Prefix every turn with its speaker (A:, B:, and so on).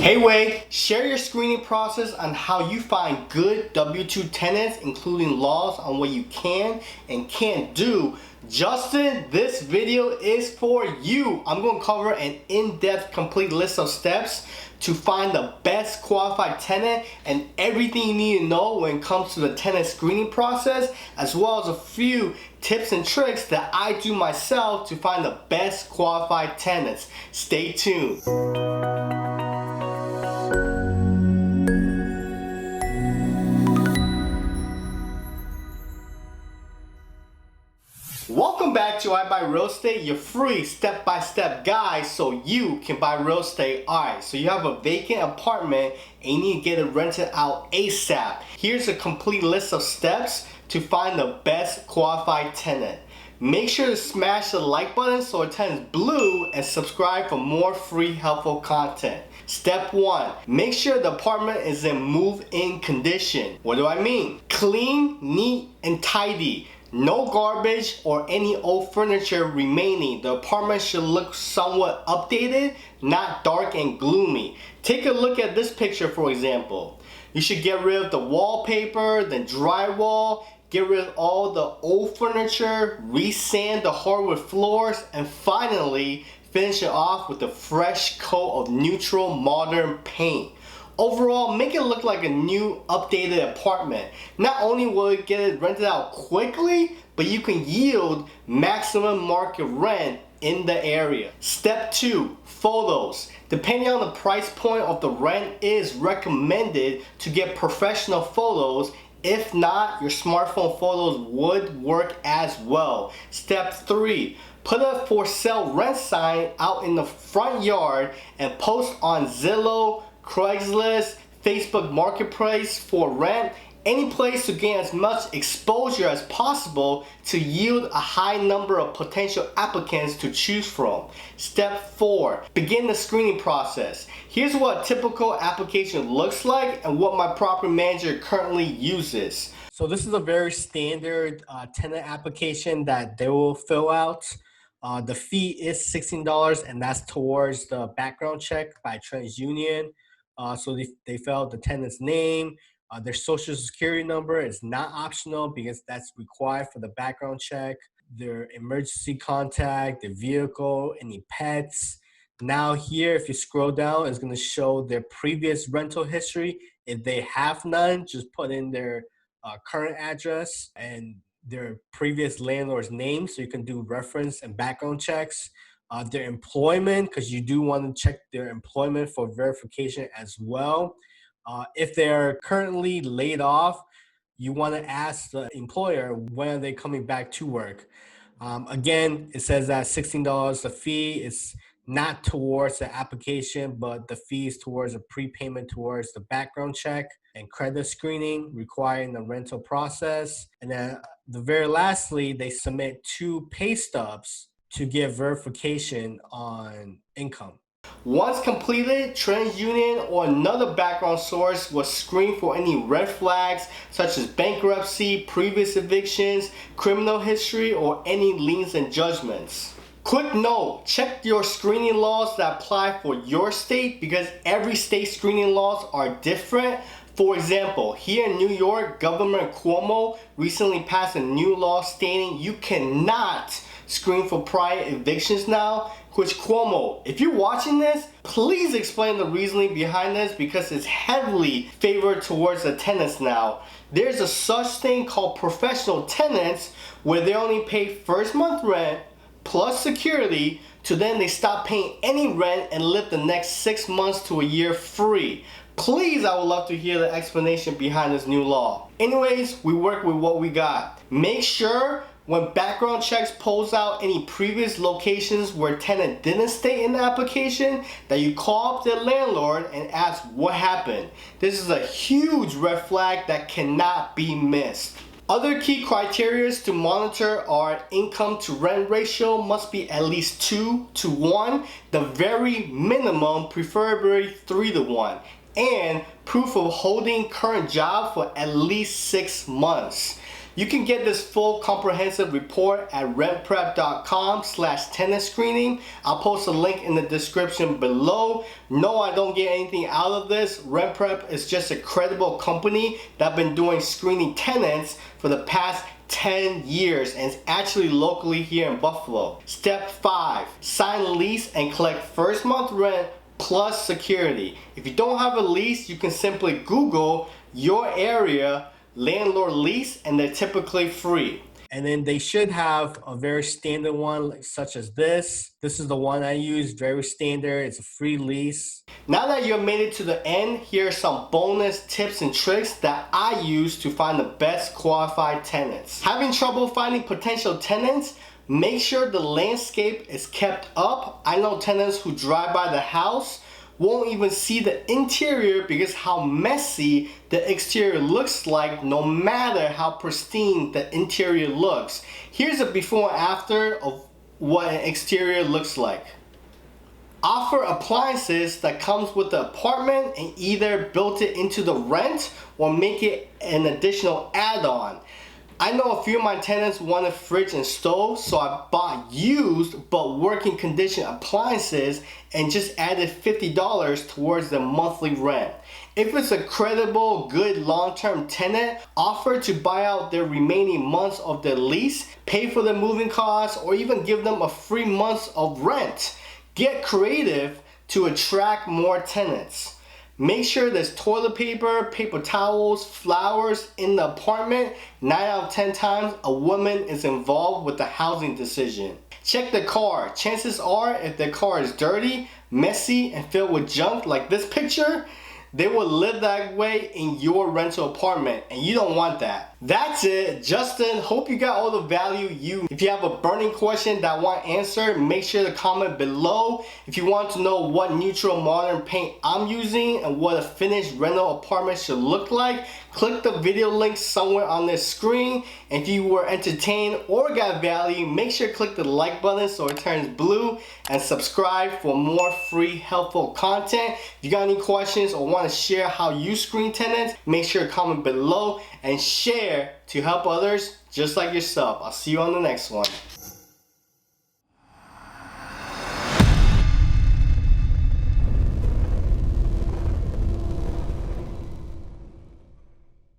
A: Hey Wade, share your screening process on how you find good W-2 tenants, including laws on what you can and can't do. Justin, this video is for you. I'm going to cover an in-depth complete list of steps to find the best qualified tenant and everything you need to know when it comes to the tenant screening process, as well as a few tips and tricks that I do myself to find the best qualified tenants. Stay tuned. Welcome back to I Buy Real Estate, your free step-by-step guide so you can buy real estate. Alright, so you have a vacant apartment and you need to get it rented out ASAP. Here's a complete list of steps to find the best qualified tenant. Make sure to smash the like button so it turns blue and subscribe for more free helpful content. Step 1. Make sure the apartment is in move-in condition. What do I mean? Clean, neat, and tidy. No garbage or any old furniture remaining. The apartment should look somewhat updated, not dark and gloomy. Take a look at this picture, for example. You should get rid of the wallpaper, the drywall, get rid of all the old furniture, re-sand the hardwood floors, and finally finish it off with a fresh coat of neutral modern paint. Overall, make it look like a new updated apartment. Not only will it get it rented out quickly, but you can yield maximum market rent in the area. Step 2, photos. Depending on the price point of the rent, it is recommended to get professional photos. If not, your smartphone photos would work as well. Step 3, put a for sale rent sign out in the front yard and post on Zillow, Craigslist, Facebook Marketplace for rent, any place to gain as much exposure as possible to yield a high number of potential applicants to choose from. Step 4, begin the screening process. Here's what a typical application looks like and what my property manager currently uses. So this is a very standard tenant application that they will fill out. The fee is $16 and that's towards the background check by TransUnion. So they fill out the tenant's name, their social security number is not optional because that's required for the background check, their emergency contact, their vehicle, any pets. Now here, if you scroll down, it's going to show their previous rental history. If they have none, just put in their current address and their previous landlord's name so you can do reference and background checks. Their employment, because you do want to check their employment for verification as well. If they're currently laid off, you want to ask the employer when are they coming back to work. Again, it says that $16 the fee is not towards the application, but the fee is towards a prepayment towards the background check and credit screening requiring the rental process. And then the very lastly, they submit 2 pay stubs to get verification on income. Once completed, TransUnion or another background source will screen for any red flags such as bankruptcy, previous evictions, criminal history, or any liens and judgments. Quick note, check your screening laws that apply for your state because every state screening laws are different. For example, here in New York, Governor Cuomo recently passed a new law stating you cannot screen for prior evictions now, which Cuomo, if you're watching this, please explain the reasoning behind this because it's heavily favored towards the tenants now. There's a such thing called professional tenants where they only pay first month rent plus security to then they stop paying any rent and live the next 6 months to a year free. Please, I would love to hear the explanation behind this new law. Anyways, we work with what we got. Make sure when background checks pulls out any previous locations where tenant didn't stay in the application, that you call up their landlord and ask what happened. This is a huge red flag that cannot be missed. Other key criteria to monitor are income to rent ratio must be at least 2 to 1, the very minimum preferably 3 to 1, and proof of holding current job for at least 6 months. You can get this full comprehensive report at rentprep.com/tenant screening. I'll post a link in the description below. No, I don't get anything out of this. RentPrep is just a credible company that's been doing screening tenants for the past 10 years, and it's actually locally here in Buffalo. Step 5, sign a lease and collect first month rent plus security. If you don't have a lease, you can simply Google your area landlord lease, and they're typically free. And then they should have a very standard one, such as this. This is the one I use, very standard. It's a free lease. Now that you've made it to the end, here are some bonus tips and tricks that I use to find the best qualified tenants. Having trouble finding potential tenants? Make sure the landscape is kept up. I know tenants who drive by the house won't even see the interior because how messy the exterior looks like, no matter how pristine the interior looks. Here's a before and after of what an exterior looks like. Offer appliances that comes with the apartment and either built it into the rent or make it an additional add-on. I know a few of my tenants want a fridge and stove, so I bought used but working condition appliances and just added $50 towards the monthly rent. If it's a credible, good long-term tenant, offer to buy out their remaining months of their lease, pay for the moving costs, or even give them a free month of rent. Get creative to attract more tenants. Make sure there's toilet paper, paper towels, flowers in the apartment. 9 out of 10 times, a woman is involved with the housing decision. Check the car. Chances are, if the car is dirty, messy, and filled with junk like this picture, they will live that way in your rental apartment, and you don't want that. That's it, Justin. Hope you got all the value If you have a burning question that I want answered, make sure to comment below. If you want to know what neutral modern paint I'm using and what a finished rental apartment should look like, click the video link somewhere on this screen. And if you were entertained or got value, make sure to click the like button so it turns blue, and subscribe for more free helpful content. If you got any questions or want to share how you screen tenants, make sure to comment below and share to help others just like yourself. I'll see you on the next one.